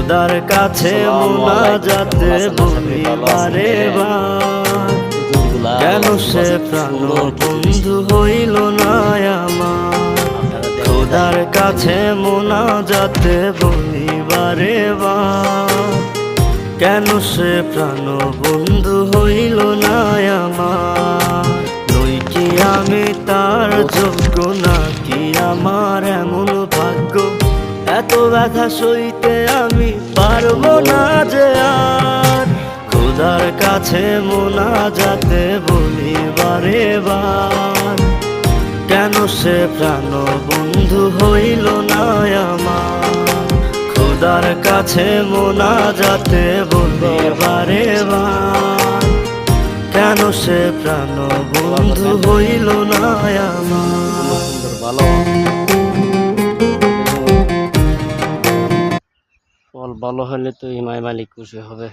খোদার কাছে মোনাজাতে বলি বারে বার, কেন সে প্রাণ বন্ধু হইল না আমার। খোদার কাছে মোনাজাতে বলি বারে বার, কেন সে প্রাণ বন্ধু হইল না আমার। নই কি আমি তার যোগ্য, নাকি আমার এমন ভাগ্য, এত ব্যথা সইতে আমি পারবো না যে আর। খোদার কাছে মোনাজাতে বলি বারে বার, কেন সে প্রাণ বন্ধু হইল না আমার। খোদার কাছে মোনাজাতে বলি বারে বার, কেন সে প্রাণ বন্ধু হইল না আমার। ফল ভালো হলে তো ইমাম মালিক খুশি হবে।